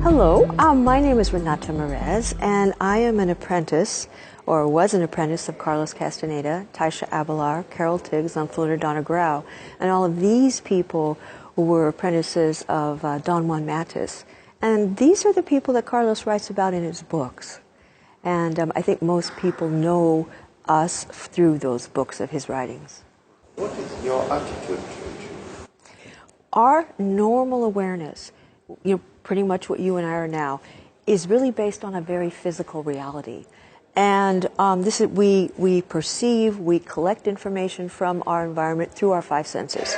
Hello, my name is Renata Mórez, and I am an apprentice, or was an apprentice of Carlos Castaneda, Taisha Abelar, Carol Tiggs, and Flora Donna Grau. And all of these people were apprentices of Don Juan Matus. And these are the people that Carlos writes about in his books. And I think most people know us through those books of his writings. What is your attitude to it? Our normal awareness, pretty much what you and I are now, is really based on a very physical reality. And we perceive, we collect information from our environment through our five senses.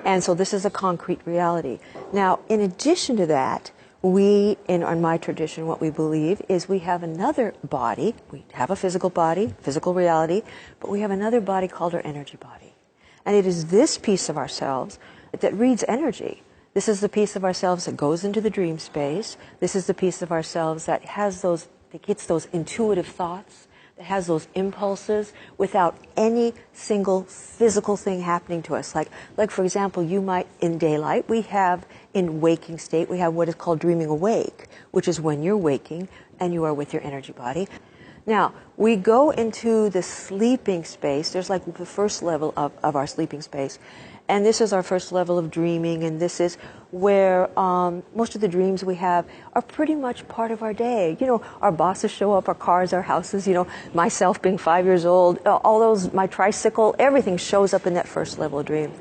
And so this is a concrete reality. Now, in addition to that, in my tradition, what we believe is we have another body. We have a physical body, physical reality, but we have another body called our energy body. And it is this piece of ourselves that reads energy. This is the piece of ourselves that goes into the dream space. This is the piece of ourselves that gets those intuitive thoughts, that has those impulses without any single physical thing happening to us. Like for example, you might, in daylight, in waking state, we have what is called dreaming awake, which is when you're waking and you are with your energy body. Now, we go into the sleeping space. There's like the first level of our sleeping space. And this is our first level of dreaming, and this is where most of the dreams we have are pretty much part of our day. Our bosses show up, our cars, our houses, myself being 5 years old, all those, my tricycle, everything shows up in that first level of dream.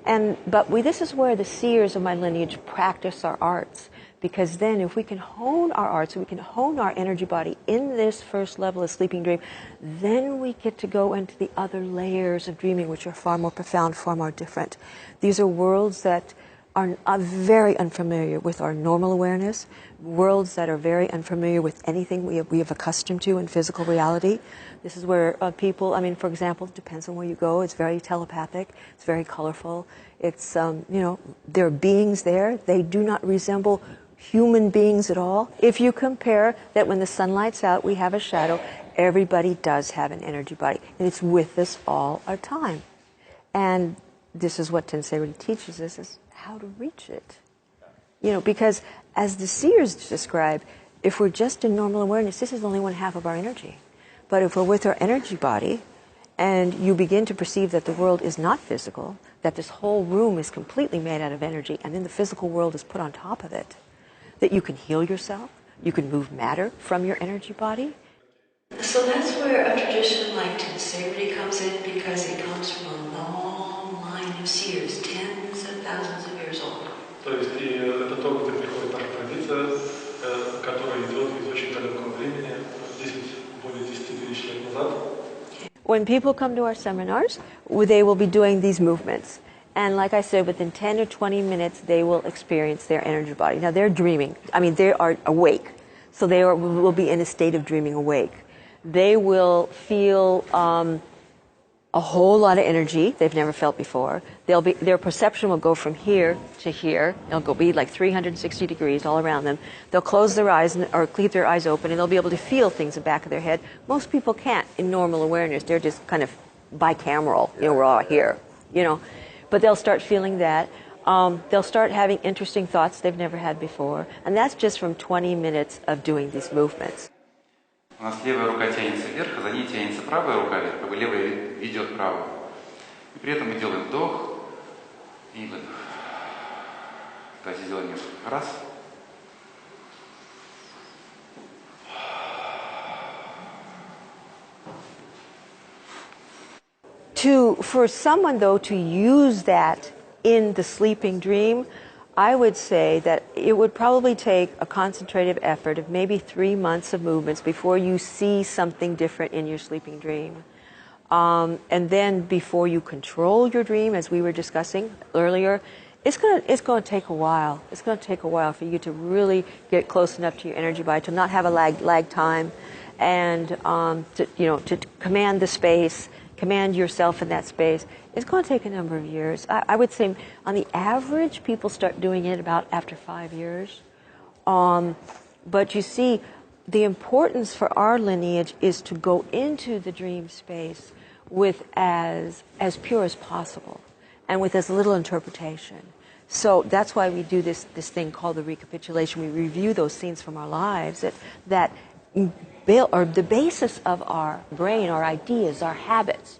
But this is where the seers of my lineage practice our arts. Because then if we can hone our arts, we can hone our energy body in this first level of sleeping dream, then we get to go into the other layers of dreaming, which are far more profound, far more different. These are worlds that are very unfamiliar with our normal awareness, worlds that are very unfamiliar with anything we have accustomed to in physical reality. This is where people, for example, it depends on where you go, it's very telepathic, it's very colorful, it's, there are beings there, they do not resemble human beings at all. If you compare that when the sun lights out, we have a shadow, everybody does have an energy body, and it's with us all our time. And this is what Tensei really teaches us, is how to reach it. Because as the seers describe, if we're just in normal awareness, this is only 1/2 of our energy. But if we're with our energy body, and you begin to perceive that the world is not physical, that this whole room is completely made out of energy, and then the physical world is put on top of it, that you can heal yourself, you can move matter from your energy body. So that's where a tradition like Tensei really comes in, because it comes from a long line of seers, tens of thousands of years old. То есть это то, где приходит наша традиция, которая идет из очень далекого времени, более 10 тысяч лет назад. When people come to our seminars, they will be doing these movements. And like I said, within 10 or 20 minutes, they will experience their energy body. Now, they're dreaming. They are awake. So they will be in a state of dreaming awake. They will feel a whole lot of energy they've never felt before. Their perception will go from here to here. It'll be like 360 degrees all around them. They'll close their eyes or keep their eyes open, and they'll be able to feel things in the back of their head. Most people can't in normal awareness. They're just kind of bicameral. We're all here, But they'll start feeling that. They'll start having interesting thoughts they've never had before. And that's just from 20 minutes of doing these movements. У нас левая рука тянется вверх, а за ней тянется правая рука вверх, как бы левая ведет правую. И при этом мы делаем вдох и выдох. Давайте сделаем несколько раз. For someone, though, to use that in the sleeping dream, I would say that it would probably take a concentrative effort of maybe 3 months of movements before you see something different in your sleeping dream. And then before you control your dream, as we were discussing earlier, it's going to take a while. It's going to take a while for you to really get close enough to your energy body, to not have a lag time, and to command the space, command yourself in that space. It's going to take a number of years. I would say on the average, people start doing it about after 5 years. But you see, the importance for our lineage is to go into the dream space with as pure as possible and with as little interpretation. So that's why we do this thing called the recapitulation. We review those scenes from our lives that are the basis of our brain, our ideas, our habits,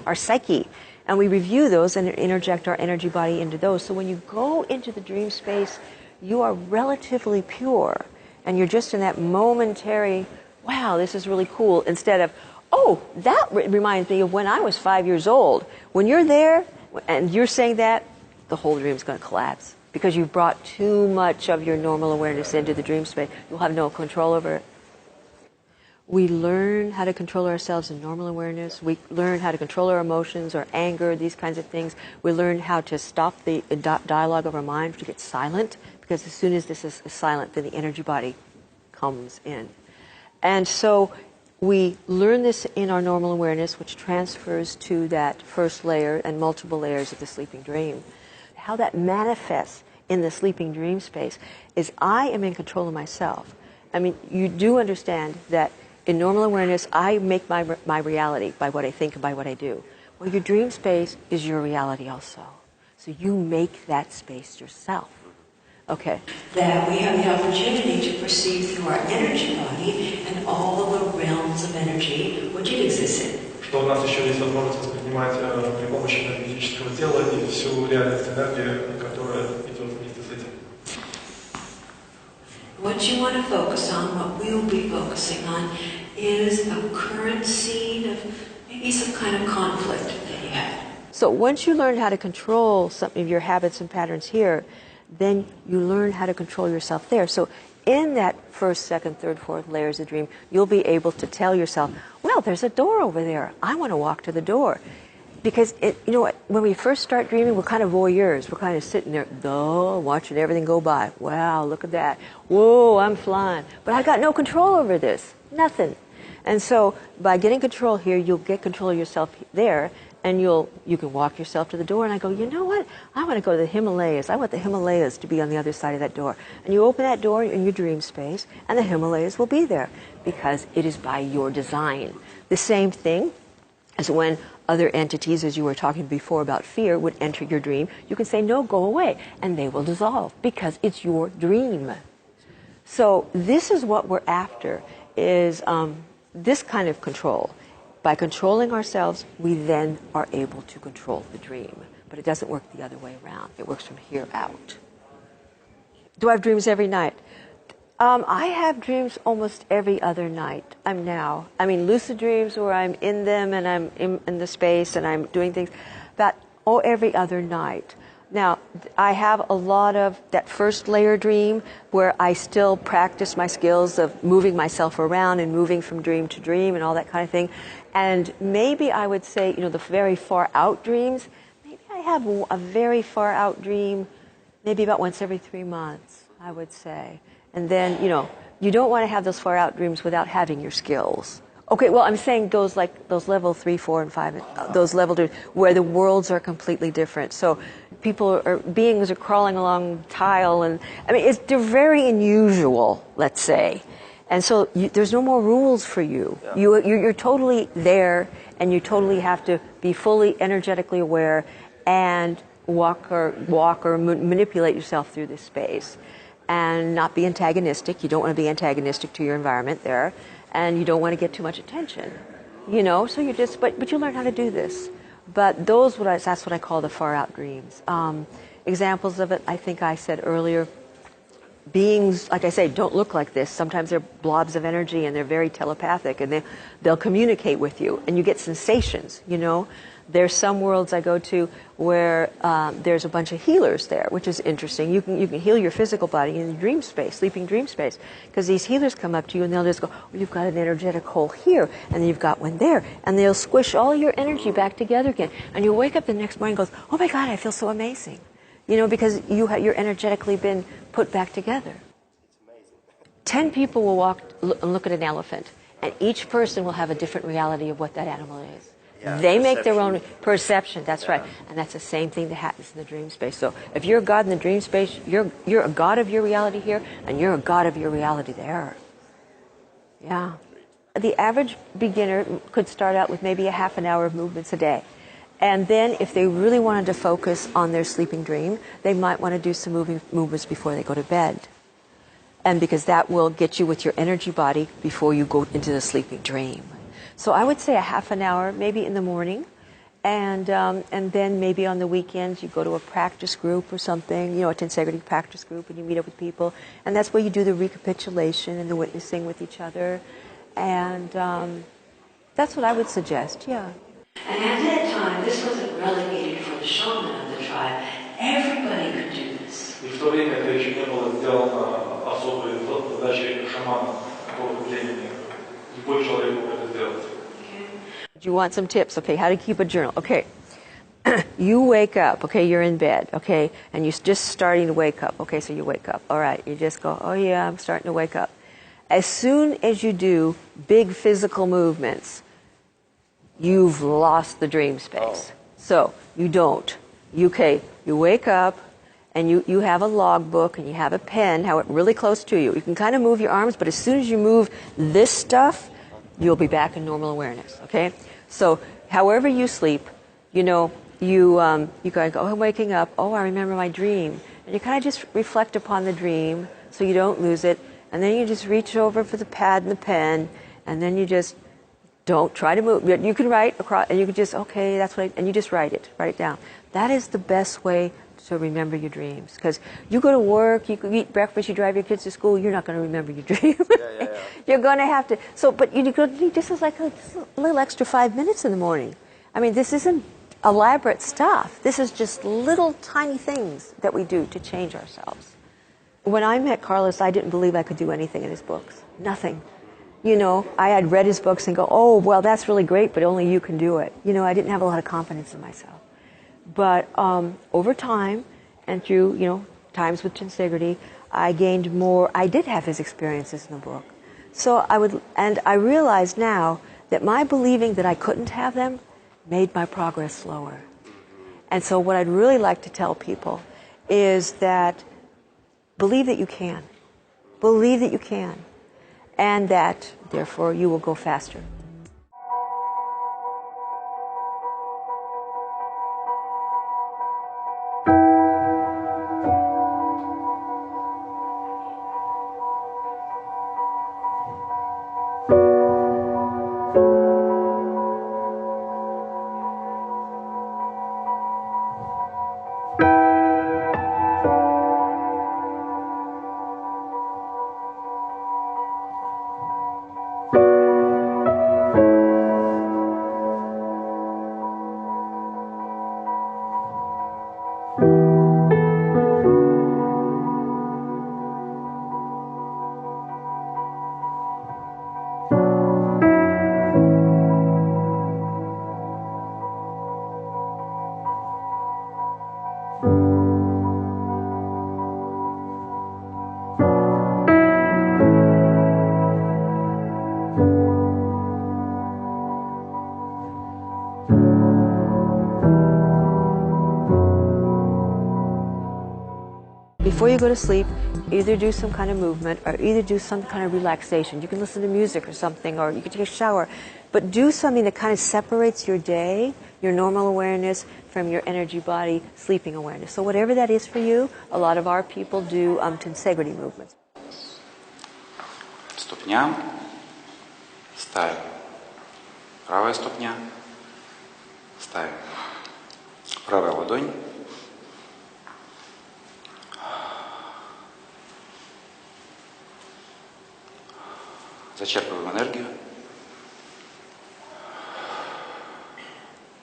our psyche. And we review those and interject our energy body into those. So when you go into the dream space, you are relatively pure. And you're just in that momentary, wow, this is really cool, instead of, oh, that reminds me of when I was 5 years old. When you're there and you're saying that, the whole dream is going to collapse because you've brought too much of your normal awareness into the dream space. You'll have no control over it. We learn how to control ourselves in normal awareness. We learn how to control our emotions, our anger, these kinds of things. We learn how to stop the dialogue of our mind, to get silent, because as soon as this is silent, then the energy body comes in. And so we learn this in our normal awareness, which transfers to that first layer and multiple layers of the sleeping dream. How that manifests in the sleeping dream space is I am in control of myself. I mean, you do understand that in normal awareness, I make my reality by what I think and by what I do. Well, your dream space is your reality also. So you make that space yourself. Okay. That we have the opportunity to perceive through our energy body and all the realms of energy which it exists in. Что у нас еще есть возможность воспринимать при помощи физического тела и всю реальность энергии, которая идет вместе с этим. What you want to focus on, what we'll be focusing on, is a current scene of maybe some kind of conflict that you have. So once you learn how to control some of your habits and patterns here, then you learn how to control yourself there. So in that first, second, third, fourth layers of dream, you'll be able to tell yourself, well, there's a door over there. I want to walk to the door. Because, when we first start dreaming, we're kind of voyeurs. We're kind of sitting there, watching everything go by. Wow, look at that. Whoa, I'm flying. But I got no control over this. Nothing. And so by getting control here, you'll get control of yourself there, and you can walk yourself to the door. And I go, you know what? I want to go to the Himalayas. I want the Himalayas to be on the other side of that door. And you open that door in your dream space, and the Himalayas will be there because it is by your design. The same thing as when other entities, as you were talking before about fear, would enter your dream. You can say, no, go away, and they will dissolve because it's your dream. So this is what we're after, is this kind of control. By controlling ourselves, we then are able to control the dream. But it doesn't work the other way around. It works from here out. Do I have dreams every night? I have dreams almost every other night. Lucid dreams where I'm in them and I'm in the space and I'm doing things, but every other night. Now, I have a lot of that first layer dream where I still practice my skills of moving myself around and moving from dream to dream and all that kind of thing. And maybe I would say, the very far out dreams, maybe I have a very far out dream maybe about once every 3 months, I would say. And then, you don't want to have those far out dreams without having your skills. Okay, well, I'm saying those level 3, 4, and 5, those level dreams where the worlds are completely different. So beings are crawling along tile, and they're very unusual, let's say. And so there's no more rules for you. Yeah. You're totally there, and you totally have to be fully energetically aware and walk or manipulate yourself through this space. And not be antagonistic. You don't want to be antagonistic to your environment there, and you don't want to get too much attention, So you but you learn how to do this. But that's what I call the far out dreams. Examples of it, I think I said earlier. Beings, like I say, don't look like this. Sometimes they're blobs of energy, and they're very telepathic, and they'll communicate with you, and you get sensations. There's some worlds I go to where there's a bunch of healers there, which is interesting. You can heal your physical body in the dream space, sleeping dream space, because these healers come up to you and they'll just go, oh, you've got an energetic hole here, and then you've got one there, and they'll squish all your energy back together again. And you wake up the next morning and goes, oh my God, I feel so amazing, because you're energetically been put back together. It's amazing. 10 people will walk and look at an elephant, and each person will have a different reality of what that animal is. Yeah, they make their own perception. That's right, and that's the same thing that happens in the dream space. So if you're a god in the dream space, you're a god of your reality here, and you're a god of your reality there. Yeah. The average beginner could start out with maybe a half an hour of movements a day. And then if they really wanted to focus on their sleeping dream, they might want to do some movements before they go to bed. And because that will get you with your energy body before you go into the sleeping dream. So I would say a half an hour, maybe in the morning. And then maybe on the weekends you go to a practice group or something, you know, a tensegrity practice group, and you meet up with people. And that's where you do the recapitulation and the witnessing with each other. And that's what I would suggest, yeah. And at that time, this wasn't relegated for the shaman of the tribe. Everybody could do this. И в то время это еще не было сделано особой задачей шамана такого племени. Любой человек мог это сделать. Do you want some tips? Okay, how to keep a journal. Okay, you wake up, okay, you're in bed, okay, and you're just starting to wake up. Okay, so you wake up. All right, you just go, oh yeah, I'm starting to wake up. As soon as you do big physical movements, you've lost the dream space. So you don't. You wake up, and you have a logbook, and you have a pen, really close to you. You can kind of move your arms, but as soon as you move this stuff, you'll be back in normal awareness, okay? So however you sleep, you know, you kind of go, oh, I'm waking up, oh, I remember my dream. And you kind of just reflect upon the dream so you don't lose it. And then you just reach over for the pad and the pen, and then you just don't try to move. You can write across, and you can just, okay, that's what and you just write it down. That is the best way to remember your dreams. Because you go to work, you eat breakfast, you drive your kids to school, you're not going to remember your dream. Yeah. You're going to have to, but you need just like a little extra 5 minutes in the morning. I mean, this isn't elaborate stuff. This is just little tiny things that we do to change ourselves. When I met Carlos, I didn't believe I could do anything in his books. Nothing. You know, I had read his books and go, oh, well, that's really great, but only you can do it. You know, I didn't have a lot of confidence in myself. But over time, and through, you know, times with tensegrity, I gained more. I did have his experiences in the book. So I realize now that my believing that I couldn't have them made my progress slower. And so what I'd really like to tell people is that believe that you can. Believe that you can. And that, therefore, you will go faster. Before you go to sleep, either do some kind of movement or either do some kind of relaxation. You can listen to music or something, or you can take a shower. But do something that kind of separates your day, your normal awareness, from your energy body sleeping awareness. So whatever that is for you, a lot of our people do tensegrity movements. Ступня, ставим. Правая ступня, ставим. Правая ладонь. Зачерпываем энергию.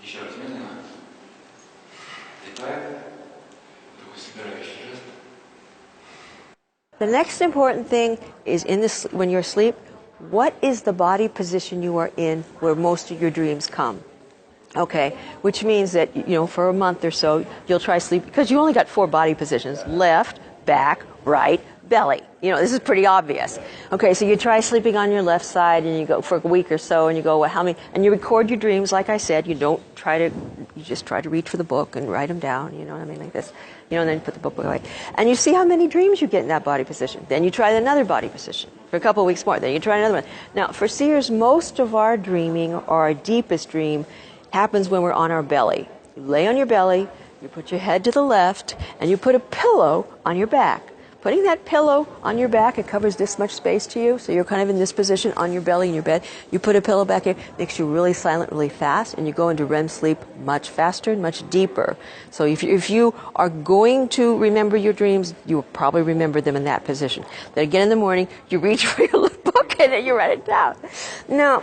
Еще раз медленно. Вдыхаем. Такой собирающий жест. The next important thing is when you're asleep, what is the body position you are in where most of your dreams come? Okay, which means that, you know, for a month or so, you'll try sleep, because you only got 4 body positions: left, back, right, belly. You know, this is pretty obvious. Okay, so you try sleeping on your left side and you go for a week or so and you go, well, how many, and you record your dreams like I said. You don't try to, you just try to reach for the book and write them down, you know what I mean, like this. You know, and then you put the book away. And you see how many dreams you get in that body position. Then you try another body position for a couple of weeks more. Then you try another one. Now, for seers, most of our dreaming or our deepest dream happens when we're on our belly. You lay on your belly, you put your head to the left, and you put a pillow on your back. Putting that pillow on your back, it covers this much space to you, so you're kind of in this position on your belly in your bed. You put a pillow back here, makes you really silent, really fast, and you go into REM sleep much faster and much deeper. So if you are going to remember your dreams, you will probably remember them in that position. Then again in the morning, you reach for your little book and then you write it down. Now,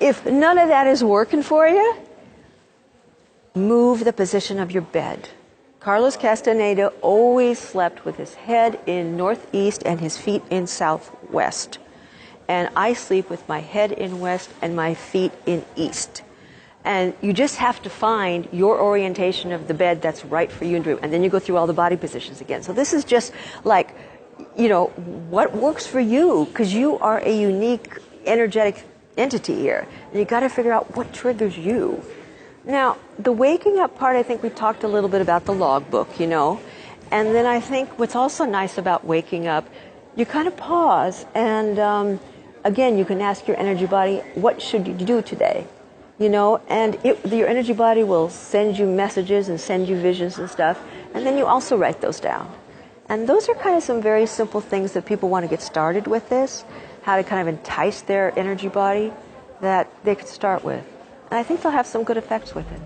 if none of that is working for you, move the position of your bed. Carlos Castaneda always slept with his head in northeast and his feet in southwest. And I sleep with my head in west and my feet in east. And you just have to find your orientation of the bed that's right for you in dream. And then you go through all the body positions again. So this is just like, you know, what works for you, because you are a unique energetic entity here. And you got to figure out what triggers you. Now, the waking up part, I think we talked a little bit about the logbook, you know. And then I think what's also nice about waking up, you kind of pause and, again, you can ask your energy body, what should you do today? You know, and your energy body will send you messages and send you visions and stuff. And then you also write those down. And those are kind of some very simple things that people want to get started with this, how to kind of entice their energy body that they could start with. And I think they'll have some good effects with it.